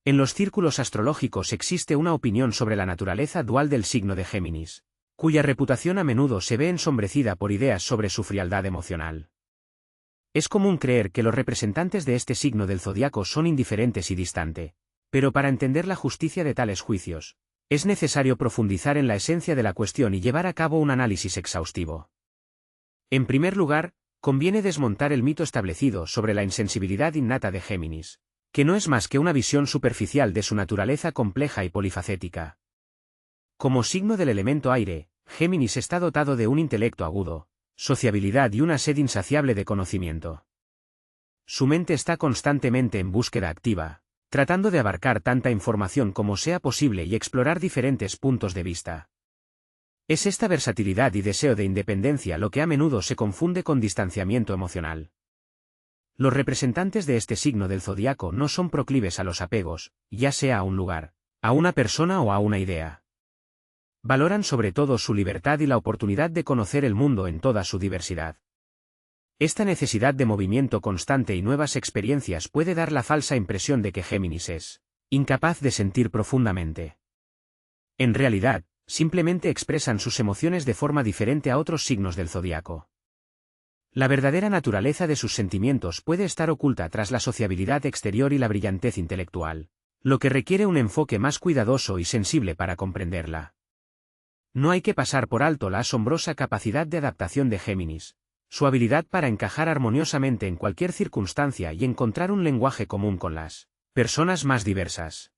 En los círculos astrológicos existe una opinión sobre la naturaleza dual del signo de Géminis, cuya reputación a menudo se ve ensombrecida por ideas sobre su frialdad emocional. Es común creer que los representantes de este signo del zodiaco son indiferentes y distantes, pero para entender la justicia de tales juicios, es necesario profundizar en la esencia de la cuestión y llevar a cabo un análisis exhaustivo. En primer lugar, conviene desmontar el mito establecido sobre la insensibilidad innata de Géminis, que no es más que una visión superficial de su naturaleza compleja y polifacética. Como signo del elemento aire, Géminis está dotado de un intelecto agudo, sociabilidad y una sed insaciable de conocimiento. Su mente está constantemente en búsqueda activa, tratando de abarcar tanta información como sea posible y explorar diferentes puntos de vista. Es esta versatilidad y deseo de independencia lo que a menudo se confunde con distanciamiento emocional. Los representantes de este signo del zodiaco no son proclives a los apegos, ya sea a un lugar, a una persona o a una idea. Valoran sobre todo su libertad y la oportunidad de conocer el mundo en toda su diversidad. Esta necesidad de movimiento constante y nuevas experiencias puede dar la falsa impresión de que Géminis es incapaz de sentir profundamente. En realidad, simplemente expresan sus emociones de forma diferente a otros signos del zodiaco. La verdadera naturaleza de sus sentimientos puede estar oculta tras la sociabilidad exterior y la brillantez intelectual, lo que requiere un enfoque más cuidadoso y sensible para comprenderla. No hay que pasar por alto la asombrosa capacidad de adaptación de Géminis, su habilidad para encajar armoniosamente en cualquier circunstancia y encontrar un lenguaje común con las personas más diversas.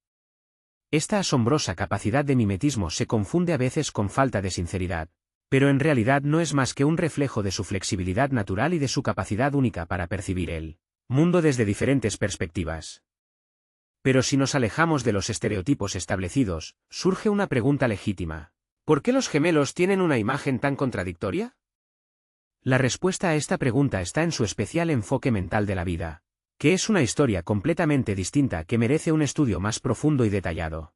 Esta asombrosa capacidad de mimetismo se confunde a veces con falta de sinceridad, pero en realidad no es más que un reflejo de su flexibilidad natural y de su capacidad única para percibir el mundo desde diferentes perspectivas. Pero si nos alejamos de los estereotipos establecidos, surge una pregunta legítima. ¿Por qué los gemelos tienen una imagen tan contradictoria? La respuesta a esta pregunta está en su especial enfoque mental de la vida, que es una historia completamente distinta que merece un estudio más profundo y detallado.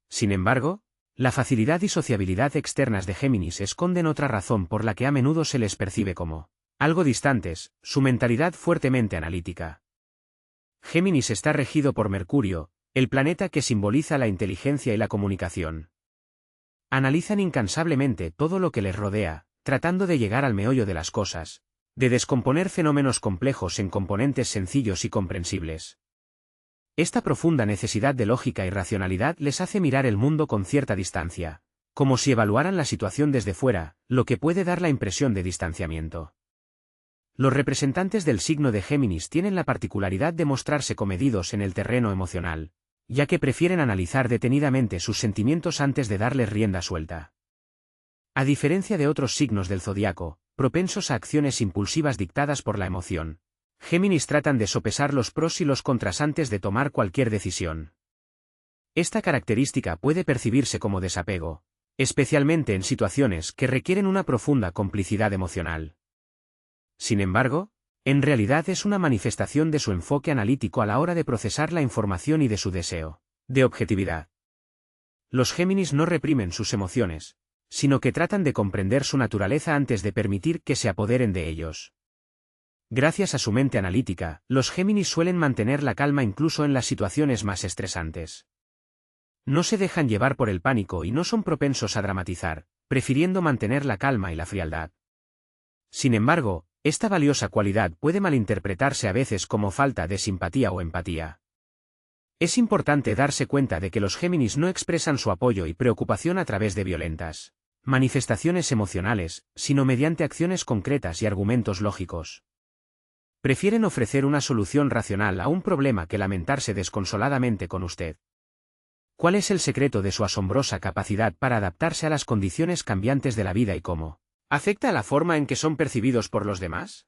Sin embargo, la facilidad y sociabilidad externas de Géminis esconden otra razón por la que a menudo se les percibe como algo distantes, su mentalidad fuertemente analítica. Géminis está regido por Mercurio, el planeta que simboliza la inteligencia y la comunicación. Analizan incansablemente todo lo que les rodea, tratando de llegar al meollo de las cosas, de descomponer fenómenos complejos en componentes sencillos y comprensibles. Esta profunda necesidad de lógica y racionalidad les hace mirar el mundo con cierta distancia, como si evaluaran la situación desde fuera, lo que puede dar la impresión de distanciamiento. Los representantes del signo de Géminis tienen la particularidad de mostrarse comedidos en el terreno emocional, ya que prefieren analizar detenidamente sus sentimientos antes de darles rienda suelta. A diferencia de otros signos del zodiaco, propensos a acciones impulsivas dictadas por la emoción, Géminis tratan de sopesar los pros y los contras antes de tomar cualquier decisión. Esta característica puede percibirse como desapego, especialmente en situaciones que requieren una profunda complicidad emocional. Sin embargo, en realidad es una manifestación de su enfoque analítico a la hora de procesar la información y de su deseo de objetividad. Los Géminis no reprimen sus emociones, sino que tratan de comprender su naturaleza antes de permitir que se apoderen de ellos. Gracias a su mente analítica, los Géminis suelen mantener la calma incluso en las situaciones más estresantes. No se dejan llevar por el pánico y no son propensos a dramatizar, prefiriendo mantener la calma y la frialdad. Sin embargo, esta valiosa cualidad puede malinterpretarse a veces como falta de simpatía o empatía. Es importante darse cuenta de que los Géminis no expresan su apoyo y preocupación a través de violentas manifestaciones emocionales, sino mediante acciones concretas y argumentos lógicos. Prefieren ofrecer una solución racional a un problema que lamentarse desconsoladamente con usted. ¿Cuál es el secreto de su asombrosa capacidad para adaptarse a las condiciones cambiantes de la vida y cómo afecta la forma en que son percibidos por los demás?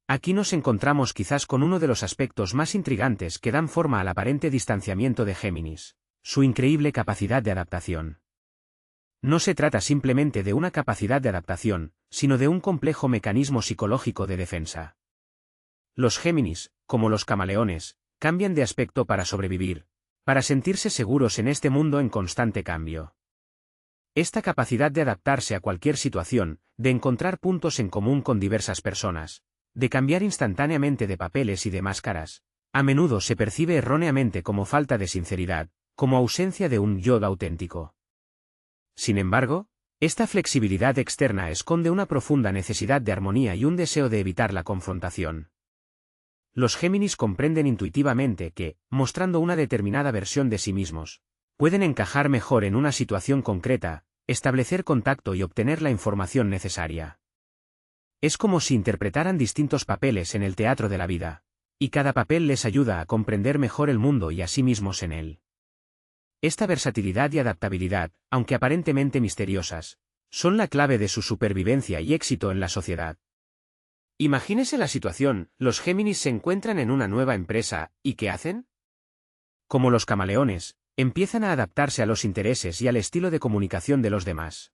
Aquí nos encontramos quizás con uno de los aspectos más intrigantes que dan forma al aparente distanciamiento de Géminis, su increíble capacidad de adaptación. No se trata simplemente de una capacidad de adaptación, sino de un complejo mecanismo psicológico de defensa. Los Géminis, como los camaleones, cambian de aspecto para sobrevivir, para sentirse seguros en este mundo en constante cambio. Esta capacidad de adaptarse a cualquier situación, de encontrar puntos en común con diversas personas, de cambiar instantáneamente de papeles y de máscaras, A menudo se percibe erróneamente como falta de sinceridad, como ausencia de un yo auténtico. Sin embargo, esta flexibilidad externa esconde una profunda necesidad de armonía y un deseo de evitar la confrontación. Los Géminis comprenden intuitivamente que, mostrando una determinada versión de sí mismos, pueden encajar mejor en una situación concreta, establecer contacto y obtener la información necesaria. Es como si interpretaran distintos papeles en el teatro de la vida, y cada papel les ayuda a comprender mejor el mundo y a sí mismos en él. Esta versatilidad y adaptabilidad, aunque aparentemente misteriosas, son la clave de su supervivencia y éxito en la sociedad. Imagínese la situación: los Géminis se encuentran en una nueva empresa, ¿y qué hacen? Como los camaleones, empiezan a adaptarse a los intereses y al estilo de comunicación de los demás.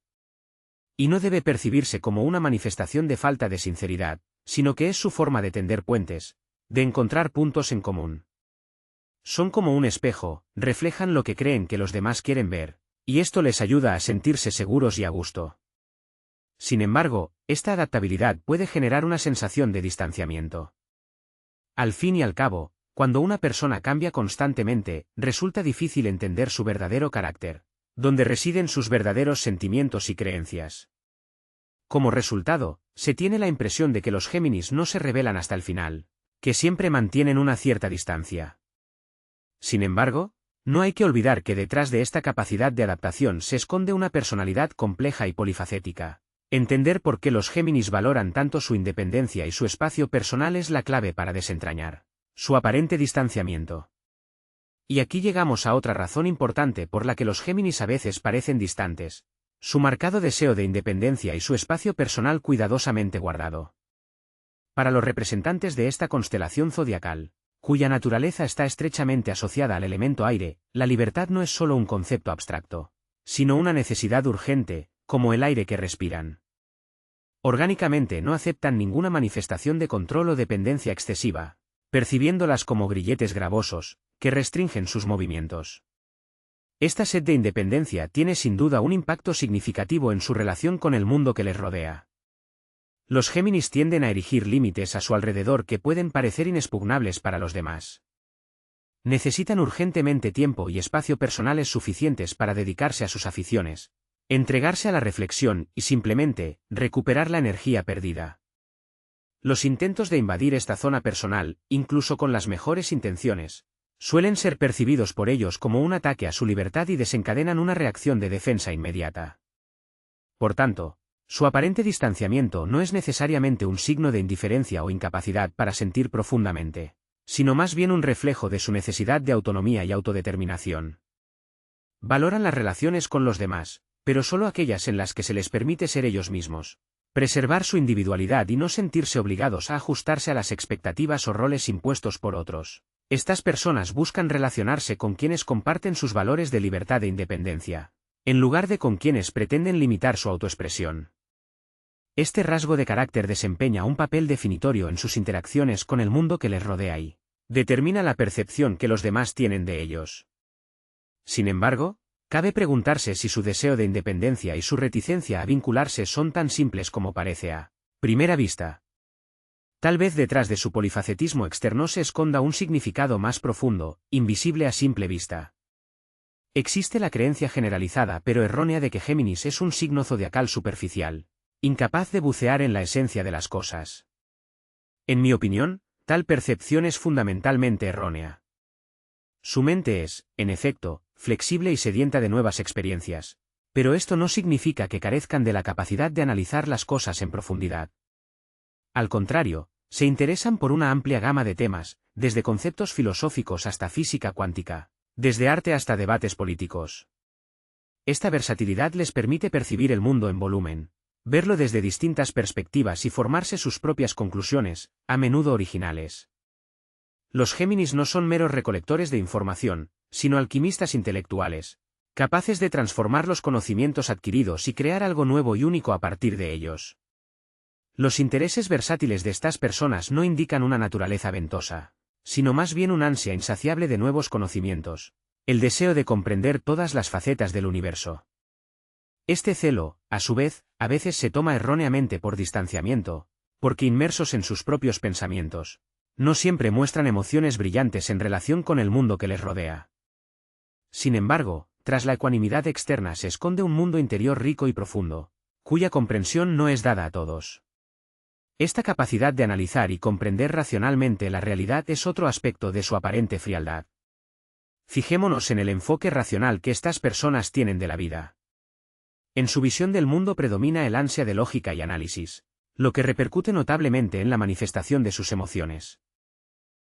Y no debe percibirse como una manifestación de falta de sinceridad, sino que es su forma de tender puentes, de encontrar puntos en común. Son como un espejo, reflejan lo que creen que los demás quieren ver, y esto les ayuda a sentirse seguros y a gusto. Sin embargo, esta adaptabilidad puede generar una sensación de distanciamiento. Al fin y al cabo, cuando una persona cambia constantemente, resulta difícil entender su verdadero carácter, donde residen sus verdaderos sentimientos y creencias. Como resultado, se tiene la impresión de que los Géminis no se revelan hasta el final, que siempre mantienen una cierta distancia. Sin embargo, no hay que olvidar que detrás de esta capacidad de adaptación se esconde una personalidad compleja y polifacética. Entender por qué los Géminis valoran tanto su independencia y su espacio personal es la clave para desentrañar su aparente distanciamiento. Y aquí llegamos a otra razón importante por la que los Géminis a veces parecen distantes: su marcado deseo de independencia y su espacio personal cuidadosamente guardado. Para los representantes de esta constelación zodiacal, cuya naturaleza está estrechamente asociada al elemento aire, la libertad no es solo un concepto abstracto, sino una necesidad urgente, como el aire que respiran. Orgánicamente no aceptan ninguna manifestación de control o dependencia excesiva, percibiéndolas como grilletes gravosos, que restringen sus movimientos. Esta sed de independencia tiene sin duda un impacto significativo en su relación con el mundo que les rodea. Los Géminis tienden a erigir límites a su alrededor que pueden parecer inexpugnables para los demás. Necesitan urgentemente tiempo y espacio personales suficientes para dedicarse a sus aficiones, entregarse a la reflexión y simplemente recuperar la energía perdida. Los intentos de invadir esta zona personal, incluso con las mejores intenciones, suelen ser percibidos por ellos como un ataque a su libertad y desencadenan una reacción de defensa inmediata. Por tanto, su aparente distanciamiento no es necesariamente un signo de indiferencia o incapacidad para sentir profundamente, sino más bien un reflejo de su necesidad de autonomía y autodeterminación. Valoran las relaciones con los demás, pero solo aquellas en las que se les permite ser ellos mismos, preservar su individualidad y no sentirse obligados a ajustarse a las expectativas o roles impuestos por otros. Estas personas buscan relacionarse con quienes comparten sus valores de libertad e independencia, en lugar de con quienes pretenden limitar su autoexpresión. Este rasgo de carácter desempeña un papel definitorio en sus interacciones con el mundo que les rodea y determina la percepción que los demás tienen de ellos. Sin embargo, cabe preguntarse si su deseo de independencia y su reticencia a vincularse son tan simples como parece a primera vista. Tal vez detrás de su polifacetismo externo se esconda un significado más profundo, invisible a simple vista. Existe la creencia generalizada pero errónea de que Géminis es un signo zodiacal superficial, incapaz de bucear en la esencia de las cosas. En mi opinión, tal percepción es fundamentalmente errónea. Su mente es, en efecto, flexible y sedienta de nuevas experiencias, pero esto no significa que carezcan de la capacidad de analizar las cosas en profundidad. Al contrario, se interesan por una amplia gama de temas, desde conceptos filosóficos hasta física cuántica, desde arte hasta debates políticos. Esta versatilidad les permite percibir el mundo en volumen, verlo desde distintas perspectivas y formarse sus propias conclusiones, a menudo originales. Los Géminis no son meros recolectores de información, sino alquimistas intelectuales, capaces de transformar los conocimientos adquiridos y crear algo nuevo y único a partir de ellos. Los intereses versátiles de estas personas no indican una naturaleza ventosa, sino más bien un ansia insaciable de nuevos conocimientos, el deseo de comprender todas las facetas del universo. Este celo, a su vez, a veces se toma erróneamente por distanciamiento, porque inmersos en sus propios pensamientos, No siempre muestran emociones brillantes en relación con el mundo que les rodea. Sin embargo, tras la ecuanimidad externa se esconde un mundo interior rico y profundo, cuya comprensión no es dada a todos. Esta capacidad de analizar y comprender racionalmente la realidad es otro aspecto de su aparente frialdad. Fijémonos en el enfoque racional que estas personas tienen de la vida. En su visión del mundo predomina el ansia de lógica y análisis, lo que repercute notablemente en la manifestación de sus emociones.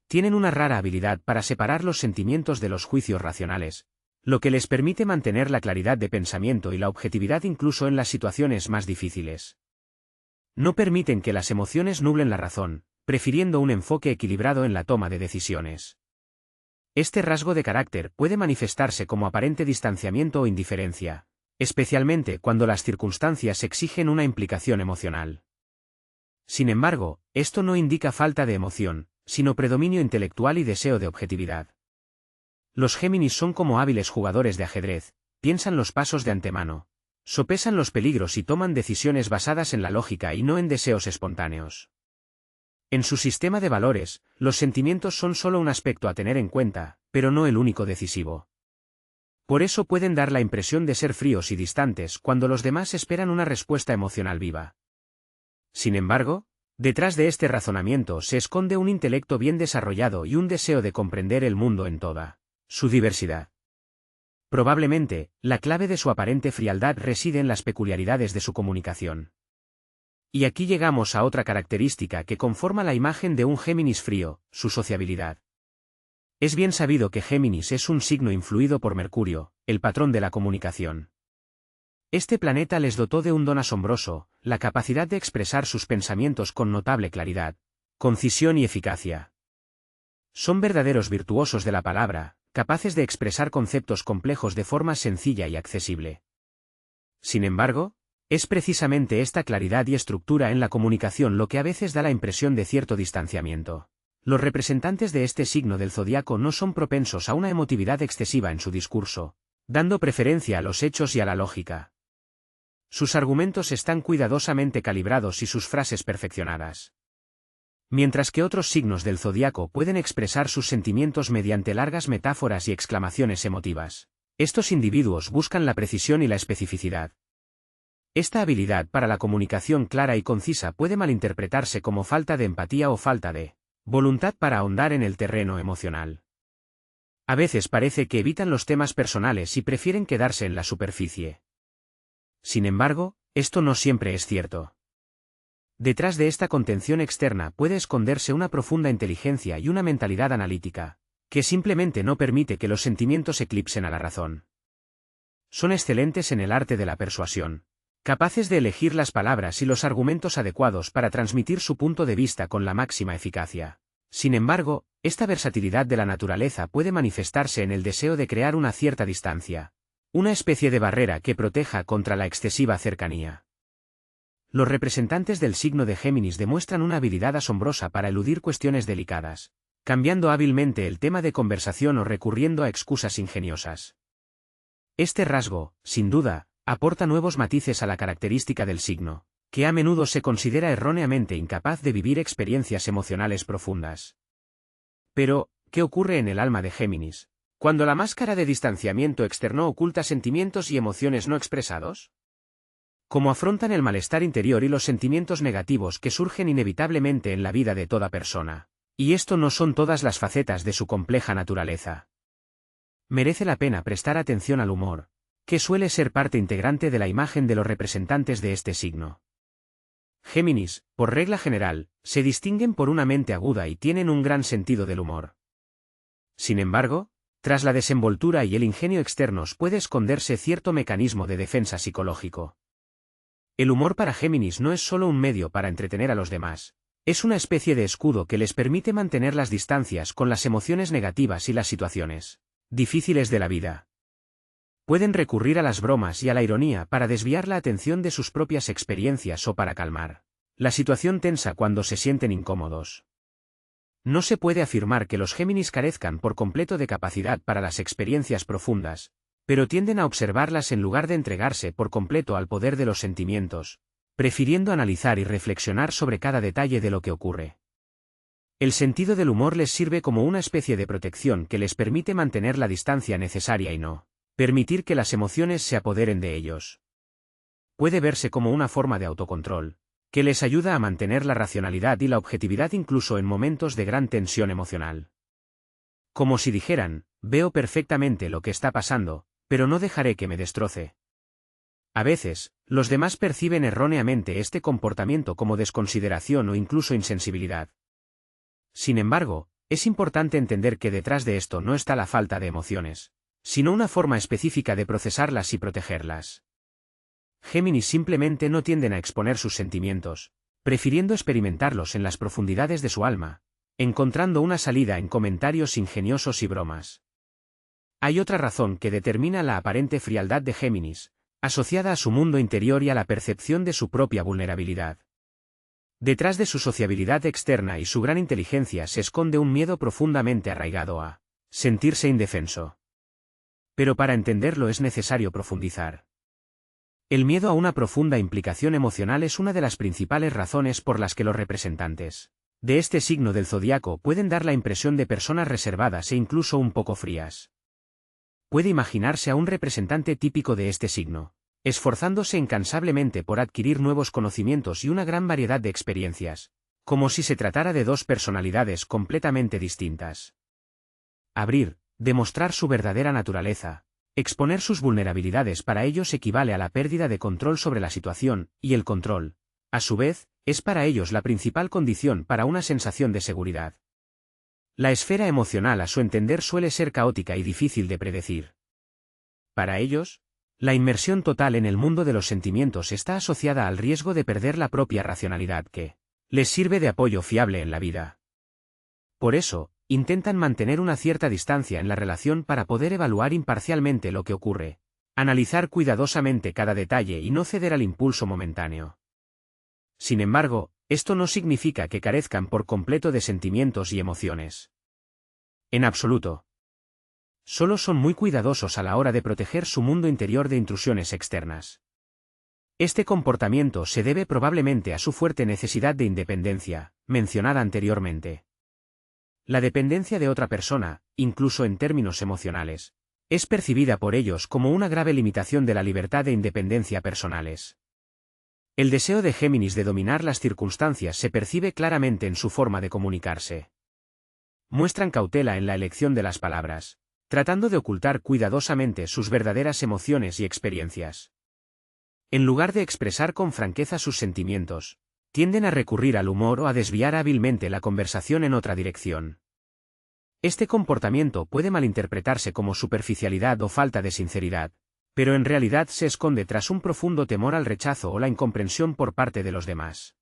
Tienen una rara habilidad para separar los sentimientos de los juicios racionales, lo que les permite mantener la claridad de pensamiento y la objetividad incluso en las situaciones más difíciles. No permiten que las emociones nublen la razón, prefiriendo un enfoque equilibrado en la toma de decisiones. Este rasgo de carácter puede manifestarse como aparente distanciamiento o indiferencia, especialmente cuando las circunstancias exigen una implicación emocional. Sin embargo, esto no indica falta de emoción, sino predominio intelectual y deseo de objetividad. Los Géminis son como hábiles jugadores de ajedrez, piensan los pasos de antemano, sopesan los peligros y toman decisiones basadas en la lógica y no en deseos espontáneos. En su sistema de valores, los sentimientos son solo un aspecto a tener en cuenta, pero no el único decisivo. Por eso pueden dar la impresión de ser fríos y distantes cuando los demás esperan una respuesta emocional viva. Sin embargo, detrás de este razonamiento se esconde un intelecto bien desarrollado y un deseo de comprender el mundo en toda su diversidad. Probablemente, la clave de su aparente frialdad reside en las peculiaridades de su comunicación. Y aquí llegamos a otra característica que conforma la imagen de un Géminis frío, su sociabilidad. Es bien sabido que Géminis es un signo influido por Mercurio, el patrón de la comunicación. Este planeta les dotó de un don asombroso, la capacidad de expresar sus pensamientos con notable claridad, concisión y eficacia. Son verdaderos virtuosos de la palabra, capaces de expresar conceptos complejos de forma sencilla y accesible. Sin embargo, es precisamente esta claridad y estructura en la comunicación lo que a veces da la impresión de cierto distanciamiento. Los representantes de este signo del zodiaco no son propensos a una emotividad excesiva en su discurso, dando preferencia a los hechos y a la lógica. Sus argumentos están cuidadosamente calibrados y sus frases perfeccionadas. Mientras que otros signos del zodiaco pueden expresar sus sentimientos mediante largas metáforas y exclamaciones emotivas, estos individuos buscan la precisión y la especificidad. Esta habilidad para la comunicación clara y concisa puede malinterpretarse como falta de empatía o falta de voluntad para ahondar en el terreno emocional. A veces parece que evitan los temas personales y prefieren quedarse en la superficie. Sin embargo, esto no siempre es cierto. Detrás de esta contención externa puede esconderse una profunda inteligencia y una mentalidad analítica, que simplemente no permite que los sentimientos eclipsen a la razón. Son excelentes en el arte de la persuasión, capaces de elegir las palabras y los argumentos adecuados para transmitir su punto de vista con la máxima eficacia. Sin embargo, esta versatilidad de la naturaleza puede manifestarse en el deseo de crear una cierta distancia, una especie de barrera que proteja contra la excesiva cercanía. Los representantes del signo de Géminis demuestran una habilidad asombrosa para eludir cuestiones delicadas, cambiando hábilmente el tema de conversación o recurriendo a excusas ingeniosas. Este rasgo, sin duda, aporta nuevos matices a la característica del signo, que a menudo se considera erróneamente incapaz de vivir experiencias emocionales profundas. Pero, ¿qué ocurre en el alma de Géminis, cuando la máscara de distanciamiento externo oculta sentimientos y emociones no expresados? ¿Cómo afrontan el malestar interior y los sentimientos negativos que surgen inevitablemente en la vida de toda persona? Y esto no son todas las facetas de su compleja naturaleza. Merece la pena prestar atención al humor, que suele ser parte integrante de la imagen de los representantes de este signo. Géminis, por regla general, se distinguen por una mente aguda y tienen un gran sentido del humor. Sin embargo, tras la desenvoltura y el ingenio externos puede esconderse cierto mecanismo de defensa psicológico. El humor para Géminis no es solo un medio para entretener a los demás, es una especie de escudo que les permite mantener las distancias con las emociones negativas y las situaciones difíciles de la vida. Pueden recurrir a las bromas y a la ironía para desviar la atención de sus propias experiencias o para calmar la situación tensa cuando se sienten incómodos. No se puede afirmar que los Géminis carezcan por completo de capacidad para las experiencias profundas, pero tienden a observarlas en lugar de entregarse por completo al poder de los sentimientos, prefiriendo analizar y reflexionar sobre cada detalle de lo que ocurre. El sentido del humor les sirve como una especie de protección que les permite mantener la distancia necesaria y no permitir que las emociones se apoderen de ellos. Puede verse como una forma de autocontrol, que les ayuda a mantener la racionalidad y la objetividad incluso en momentos de gran tensión emocional. Como si dijeran, veo perfectamente lo que está pasando, pero no dejaré que me destroce. A veces, los demás perciben erróneamente este comportamiento como desconsideración o incluso insensibilidad. Sin embargo, es importante entender que detrás de esto no está la falta de emociones, sino una forma específica de procesarlas y protegerlas. Géminis simplemente no tienden a exponer sus sentimientos, prefiriendo experimentarlos en las profundidades de su alma, encontrando una salida en comentarios ingeniosos y bromas. Hay otra razón que determina la aparente frialdad de Géminis, asociada a su mundo interior y a la percepción de su propia vulnerabilidad. Detrás de su sociabilidad externa y su gran inteligencia se esconde un miedo profundamente arraigado a sentirse indefenso. Pero para entenderlo es necesario profundizar. El miedo a una profunda implicación emocional es una de las principales razones por las que los representantes de este signo del zodiaco pueden dar la impresión de personas reservadas e incluso un poco frías. Puede imaginarse a un representante típico de este signo, esforzándose incansablemente por adquirir nuevos conocimientos y una gran variedad de experiencias, como si se tratara de dos personalidades completamente distintas. Demostrar su verdadera naturaleza, exponer sus vulnerabilidades para ellos equivale a la pérdida de control sobre la situación, y el control, a su vez, es para ellos la principal condición para una sensación de seguridad. La esfera emocional a su entender suele ser caótica y difícil de predecir. Para ellos, la inmersión total en el mundo de los sentimientos está asociada al riesgo de perder la propia racionalidad que les sirve de apoyo fiable en la vida. Por eso, intentan mantener una cierta distancia en la relación para poder evaluar imparcialmente lo que ocurre, analizar cuidadosamente cada detalle y no ceder al impulso momentáneo. Sin embargo, esto no significa que carezcan por completo de sentimientos y emociones. En absoluto. Solo son muy cuidadosos a la hora de proteger su mundo interior de intrusiones externas. Este comportamiento se debe probablemente a su fuerte necesidad de independencia, mencionada anteriormente. La dependencia de otra persona, incluso en términos emocionales, es percibida por ellos como una grave limitación de la libertad e independencia personales. El deseo de Géminis de dominar las circunstancias se percibe claramente en su forma de comunicarse. Muestran cautela en la elección de las palabras, tratando de ocultar cuidadosamente sus verdaderas emociones y experiencias. En lugar de expresar con franqueza sus sentimientos, tienden a recurrir al humor o a desviar hábilmente la conversación en otra dirección. Este comportamiento puede malinterpretarse como superficialidad o falta de sinceridad, pero en realidad se esconde tras un profundo temor al rechazo o la incomprensión por parte de los demás.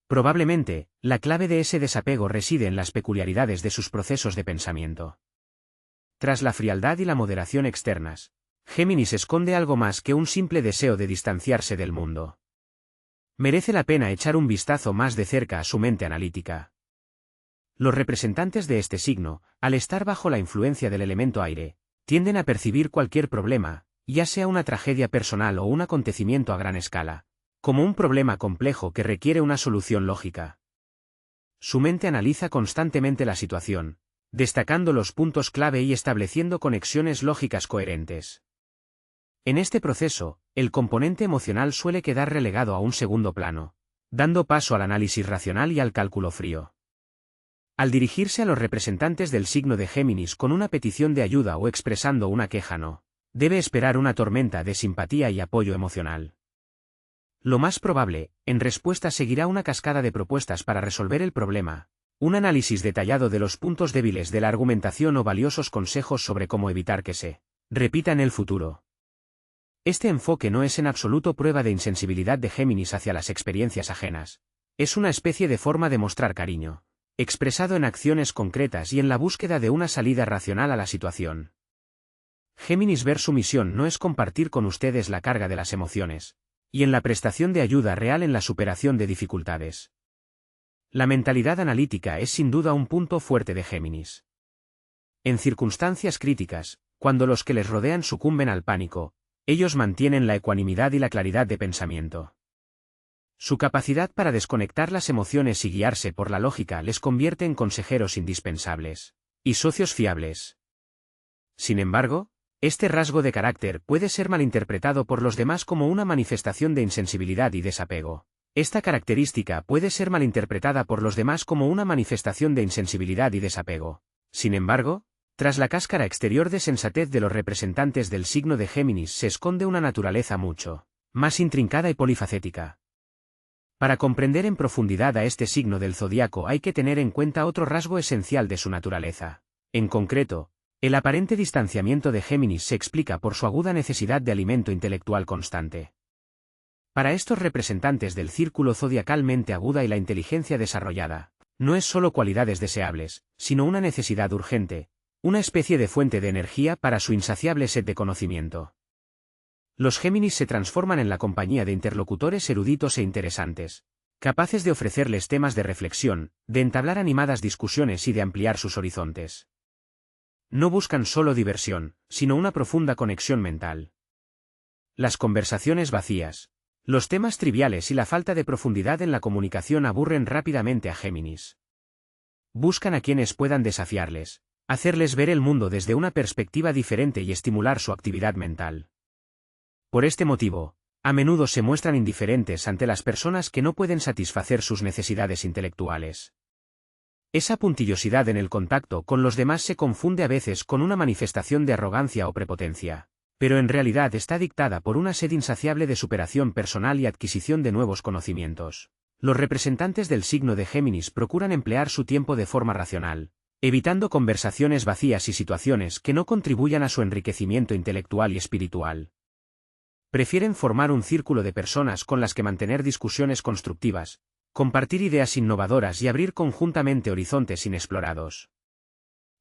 Probablemente, la clave de ese desapego reside en las peculiaridades de sus procesos de pensamiento. Tras la frialdad y la moderación externas, Géminis esconde algo más que un simple deseo de distanciarse del mundo. Merece la pena echar un vistazo más de cerca a su mente analítica. Los representantes de este signo, al estar bajo la influencia del elemento aire, tienden a percibir cualquier problema, ya sea una tragedia personal o un acontecimiento a gran escala, como un problema complejo que requiere una solución lógica. Su mente analiza constantemente la situación, destacando los puntos clave y estableciendo conexiones lógicas coherentes. En este proceso, el componente emocional suele quedar relegado a un segundo plano, dando paso al análisis racional y al cálculo frío. Al dirigirse a los representantes del signo de Géminis con una petición de ayuda o expresando una queja no debe esperar una tormenta de simpatía y apoyo emocional. Lo más probable, en respuesta seguirá una cascada de propuestas para resolver el problema, un análisis detallado de los puntos débiles de la argumentación o valiosos consejos sobre cómo evitar que se repita en el futuro. Este enfoque no es en absoluto prueba de insensibilidad de Géminis hacia las experiencias ajenas. Es una especie de forma de mostrar cariño, expresado en acciones concretas y en la búsqueda de una salida racional a la situación. Géminis ver su misión no es compartir con ustedes la carga de las emociones, y en la prestación de ayuda real en la superación de dificultades. La mentalidad analítica es sin duda un punto fuerte de Géminis. En circunstancias críticas, cuando los que les rodean sucumben al pánico, ellos mantienen la ecuanimidad y la claridad de pensamiento. Su capacidad para desconectar las emociones y guiarse por la lógica les convierte en consejeros indispensables y socios fiables. Sin embargo, este rasgo de carácter puede ser malinterpretado por los demás como una manifestación de insensibilidad y desapego. Esta característica puede ser malinterpretada por los demás como una manifestación de insensibilidad y desapego. Sin embargo, tras la cáscara exterior de sensatez de los representantes del signo de Géminis se esconde una naturaleza mucho más intrincada y polifacética. Para comprender en profundidad a este signo del zodiaco hay que tener en cuenta otro rasgo esencial de su naturaleza. En concreto, el aparente distanciamiento de Géminis se explica por su aguda necesidad de alimento intelectual constante. Para estos representantes del círculo zodiacalmente aguda y la inteligencia desarrollada, no es solo cualidades deseables, sino una necesidad urgente, una especie de fuente de energía para su insaciable sed de conocimiento. Los Géminis se transforman en la compañía de interlocutores eruditos e interesantes, capaces de ofrecerles temas de reflexión, de entablar animadas discusiones y de ampliar sus horizontes. No buscan solo diversión, sino una profunda conexión mental. Las conversaciones vacías, los temas triviales y la falta de profundidad en la comunicación aburren rápidamente a Géminis. Buscan a quienes puedan desafiarles, hacerles ver el mundo desde una perspectiva diferente y estimular su actividad mental. Por este motivo, a menudo se muestran indiferentes ante las personas que no pueden satisfacer sus necesidades intelectuales. Esa puntillosidad en el contacto con los demás se confunde a veces con una manifestación de arrogancia o prepotencia, pero en realidad está dictada por una sed insaciable de superación personal y adquisición de nuevos conocimientos. Los representantes del signo de Géminis procuran emplear su tiempo de forma racional, evitando conversaciones vacías y situaciones que no contribuyan a su enriquecimiento intelectual y espiritual. Prefieren formar un círculo de personas con las que mantener discusiones constructivas, compartir ideas innovadoras y abrir conjuntamente horizontes inexplorados.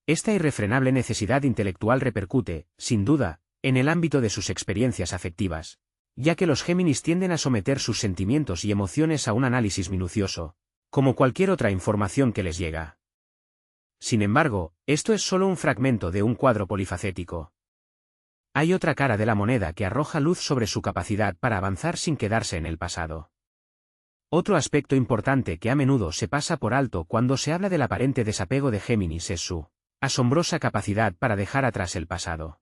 Esta irrefrenable necesidad intelectual repercute, sin duda, en el ámbito de sus experiencias afectivas, ya que los Géminis tienden a someter sus sentimientos y emociones a un análisis minucioso, como cualquier otra información que les llega. Sin embargo, esto es solo un fragmento de un cuadro polifacético. Hay otra cara de la moneda que arroja luz sobre su capacidad para avanzar sin quedarse en el pasado. Otro aspecto importante que a menudo se pasa por alto cuando se habla del aparente desapego de Géminis es su asombrosa capacidad para dejar atrás el pasado.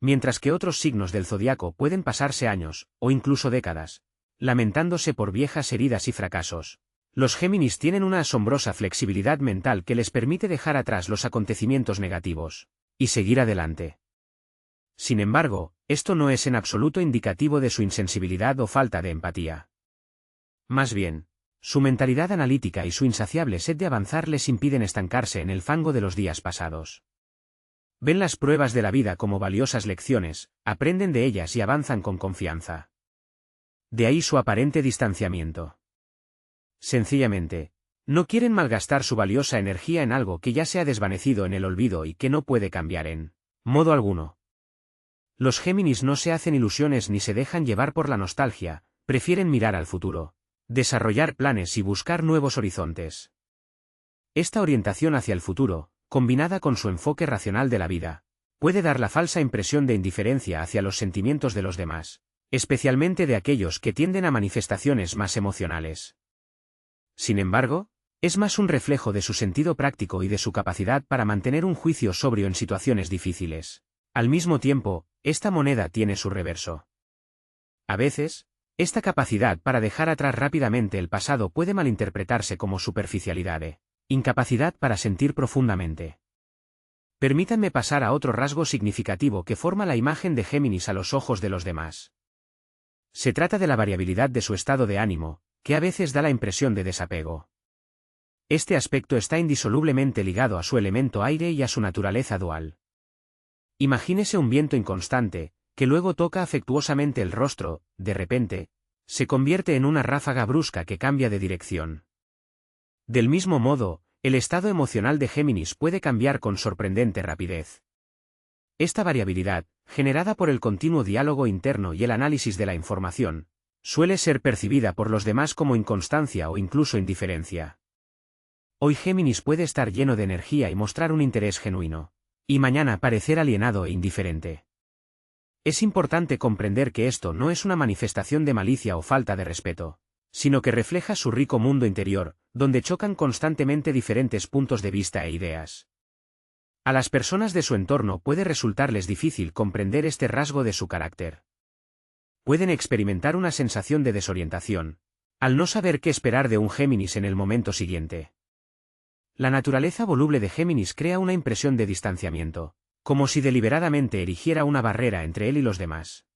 Mientras que otros signos del zodiaco pueden pasarse años, o incluso décadas, lamentándose por viejas heridas y fracasos, los Géminis tienen una asombrosa flexibilidad mental que les permite dejar atrás los acontecimientos negativos y seguir adelante. Sin embargo, esto no es en absoluto indicativo de su insensibilidad o falta de empatía. Más bien, su mentalidad analítica y su insaciable sed de avanzar les impiden estancarse en el fango de los días pasados. Ven las pruebas de la vida como valiosas lecciones, aprenden de ellas y avanzan con confianza. De ahí su aparente distanciamiento. Sencillamente, no quieren malgastar su valiosa energía en algo que ya se ha desvanecido en el olvido y que no puede cambiar en modo alguno. Los Géminis no se hacen ilusiones ni se dejan llevar por la nostalgia, prefieren mirar al futuro, desarrollar planes y buscar nuevos horizontes. Esta orientación hacia el futuro, combinada con su enfoque racional de la vida, puede dar la falsa impresión de indiferencia hacia los sentimientos de los demás, especialmente de aquellos que tienden a manifestaciones más emocionales. Sin embargo, es más un reflejo de su sentido práctico y de su capacidad para mantener un juicio sobrio en situaciones difíciles. Al mismo tiempo, esta moneda tiene su reverso. A veces, esta capacidad para dejar atrás rápidamente el pasado puede malinterpretarse como superficialidad e incapacidad para sentir profundamente. Permítanme pasar a otro rasgo significativo que forma la imagen de Géminis a los ojos de los demás. Se trata de la variabilidad de su estado de ánimo, que a veces da la impresión de desapego. Este aspecto está indisolublemente ligado a su elemento aire y a su naturaleza dual. Imagínese un viento inconstante, que luego toca afectuosamente el rostro, de repente, se convierte en una ráfaga brusca que cambia de dirección. Del mismo modo, el estado emocional de Géminis puede cambiar con sorprendente rapidez. Esta variabilidad, generada por el continuo diálogo interno y el análisis de la información, suele ser percibida por los demás como inconstancia o incluso indiferencia. Hoy Géminis puede estar lleno de energía y mostrar un interés genuino, y mañana parecer alienado e indiferente. Es importante comprender que esto no es una manifestación de malicia o falta de respeto, sino que refleja su rico mundo interior, donde chocan constantemente diferentes puntos de vista e ideas. A las personas de su entorno puede resultarles difícil comprender este rasgo de su carácter. Pueden experimentar una sensación de desorientación, al no saber qué esperar de un Géminis en el momento siguiente. La naturaleza voluble de Géminis crea una impresión de distanciamiento, como si deliberadamente erigiera una barrera entre él y los demás.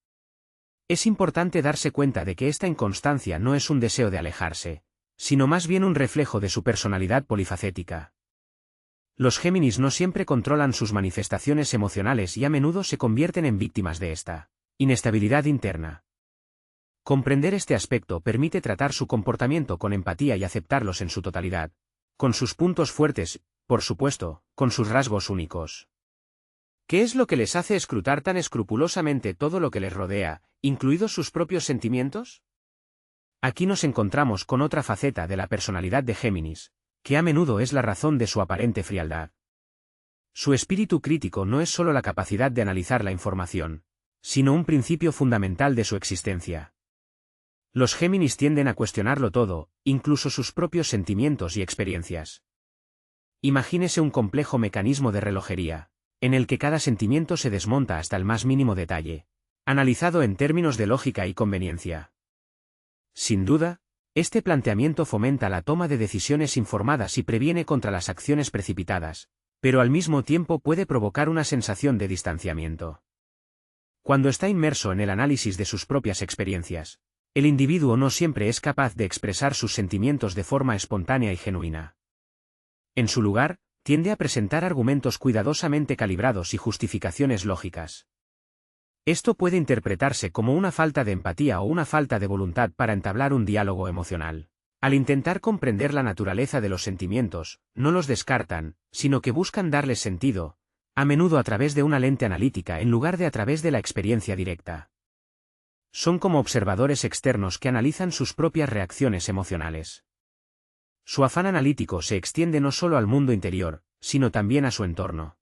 Es importante darse cuenta de que esta inconstancia no es un deseo de alejarse, sino más bien un reflejo de su personalidad polifacética. Los Géminis no siempre controlan sus manifestaciones emocionales y a menudo se convierten en víctimas de esta inestabilidad interna. Comprender este aspecto permite tratar su comportamiento con empatía y aceptarlos en su totalidad, con sus puntos fuertes, por supuesto, con sus rasgos únicos. ¿Qué es lo que les hace escrutar tan escrupulosamente todo lo que les rodea, incluidos sus propios sentimientos? Aquí nos encontramos con otra faceta de la personalidad de Géminis, que a menudo es la razón de su aparente frialdad. Su espíritu crítico no es solo la capacidad de analizar la información, sino un principio fundamental de su existencia. Los Géminis tienden a cuestionarlo todo, incluso sus propios sentimientos y experiencias. Imagínese un complejo mecanismo de relojería, en el que cada sentimiento se desmonta hasta el más mínimo detalle, analizado en términos de lógica y conveniencia. Sin duda, este planteamiento fomenta la toma de decisiones informadas y previene contra las acciones precipitadas, pero al mismo tiempo puede provocar una sensación de distanciamiento. Cuando está inmerso en el análisis de sus propias experiencias, el individuo no siempre es capaz de expresar sus sentimientos de forma espontánea y genuina. En su lugar, tiende a presentar argumentos cuidadosamente calibrados y justificaciones lógicas. Esto puede interpretarse como una falta de empatía o una falta de voluntad para entablar un diálogo emocional. Al intentar comprender la naturaleza de los sentimientos, no los descartan, sino que buscan darles sentido, a menudo a través de una lente analítica en lugar de a través de la experiencia directa. Son como observadores externos que analizan sus propias reacciones emocionales. Su afán analítico se extiende no solo al mundo interior, sino también a su entorno.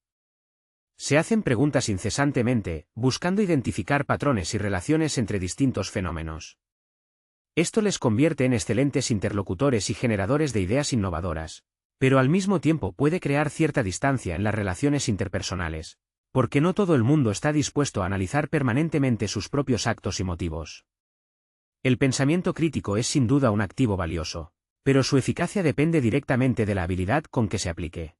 Se hacen preguntas incesantemente, buscando identificar patrones y relaciones entre distintos fenómenos. Esto les convierte en excelentes interlocutores y generadores de ideas innovadoras, pero al mismo tiempo puede crear cierta distancia en las relaciones interpersonales, porque no todo el mundo está dispuesto a analizar permanentemente sus propios actos y motivos. El pensamiento crítico es sin duda un activo valioso, pero su eficacia depende directamente de la habilidad con que se aplique.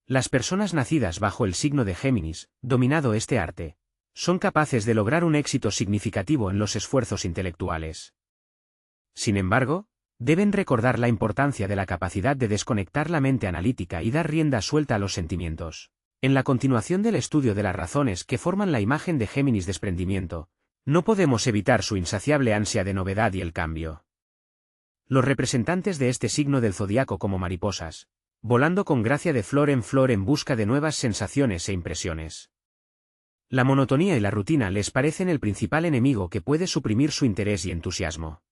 Las personas nacidas bajo el signo de Géminis, dominado este arte, son capaces de lograr un éxito significativo en los esfuerzos intelectuales. Sin embargo, deben recordar la importancia de la capacidad de desconectar la mente analítica y dar rienda suelta a los sentimientos. En la continuación del estudio de las razones que forman la imagen de Géminis desprendimiento, no podemos evitar su insaciable ansia de novedad y el cambio. Los representantes de este signo del zodiaco como mariposas, volando con gracia de flor en busca de nuevas sensaciones e impresiones. La monotonía y la rutina les parecen el principal enemigo que puede suprimir su interés y entusiasmo.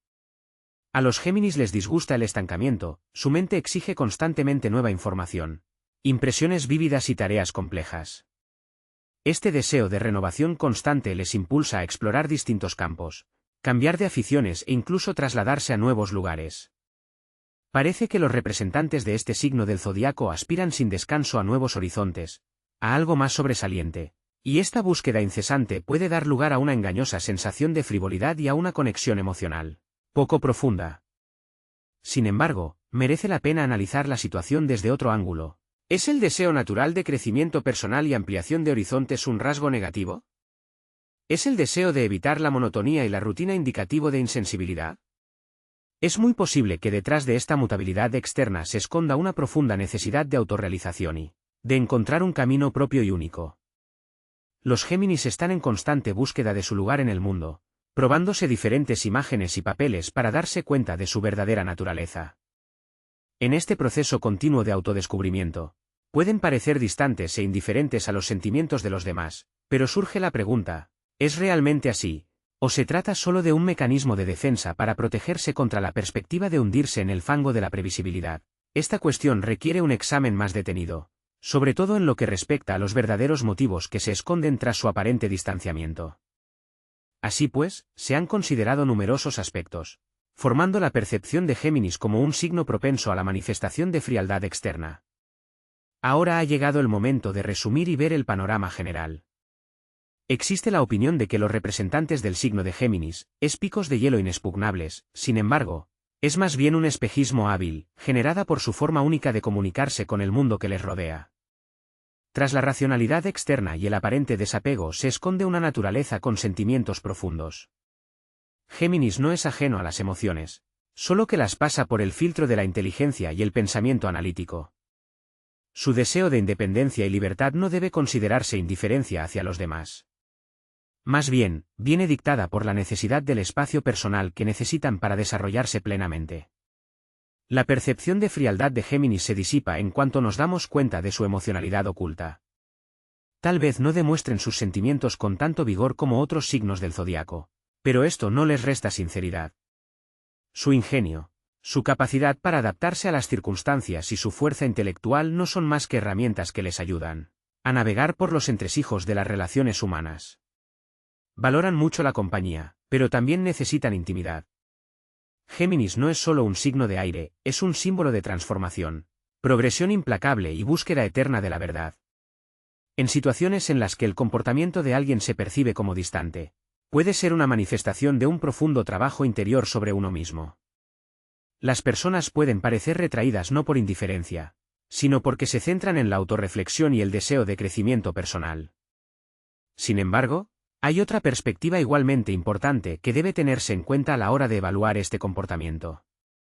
A los Géminis les disgusta el estancamiento, su mente exige constantemente nueva información, impresiones vívidas y tareas complejas. Este deseo de renovación constante les impulsa a explorar distintos campos, cambiar de aficiones e incluso trasladarse a nuevos lugares. Parece que los representantes de este signo del zodiaco aspiran sin descanso a nuevos horizontes, a algo más sobresaliente, y esta búsqueda incesante puede dar lugar a una engañosa sensación de frivolidad y a una conexión emocional poco profunda. Sin embargo, merece la pena analizar la situación desde otro ángulo. ¿Es el deseo natural de crecimiento personal y ampliación de horizontes un rasgo negativo? ¿Es el deseo de evitar la monotonía y la rutina indicativo de insensibilidad? Es muy posible que detrás de esta mutabilidad externa se esconda una profunda necesidad de autorrealización y de encontrar un camino propio y único. Los Géminis están en constante búsqueda de su lugar en el mundo, probándose diferentes imágenes y papeles para darse cuenta de su verdadera naturaleza. En este proceso continuo de autodescubrimiento, pueden parecer distantes e indiferentes a los sentimientos de los demás, pero surge la pregunta, ¿es realmente así, o se trata solo de un mecanismo de defensa para protegerse contra la perspectiva de hundirse en el fango de la previsibilidad? Esta cuestión requiere un examen más detenido, sobre todo en lo que respecta a los verdaderos motivos que se esconden tras su aparente distanciamiento. Así pues, se han considerado numerosos aspectos, formando la percepción de Géminis como un signo propenso a la manifestación de frialdad externa. Ahora ha llegado el momento de resumir y ver el panorama general. Existe la opinión de que los representantes del signo de Géminis, es picos de hielo inexpugnables, sin embargo, es más bien un espejismo hábil, generada por su forma única de comunicarse con el mundo que les rodea. Tras la racionalidad externa y el aparente desapego se esconde una naturaleza con sentimientos profundos. Géminis no es ajeno a las emociones, solo que las pasa por el filtro de la inteligencia y el pensamiento analítico. Su deseo de independencia y libertad no debe considerarse indiferencia hacia los demás. Más bien, viene dictada por la necesidad del espacio personal que necesitan para desarrollarse plenamente. La percepción de frialdad de Géminis se disipa en cuanto nos damos cuenta de su emocionalidad oculta. Tal vez no demuestren sus sentimientos con tanto vigor como otros signos del zodiaco, pero esto no les resta sinceridad. Su ingenio, su capacidad para adaptarse a las circunstancias y su fuerza intelectual no son más que herramientas que les ayudan a navegar por los entresijos de las relaciones humanas. Valoran mucho la compañía, pero también necesitan intimidad. Géminis no es solo un signo de aire, es un símbolo de transformación, progresión implacable y búsqueda eterna de la verdad. En situaciones en las que el comportamiento de alguien se percibe como distante, puede ser una manifestación de un profundo trabajo interior sobre uno mismo. Las personas pueden parecer retraídas no por indiferencia, sino porque se centran en la autorreflexión y el deseo de crecimiento personal. Sin embargo, hay otra perspectiva igualmente importante que debe tenerse en cuenta a la hora de evaluar este comportamiento.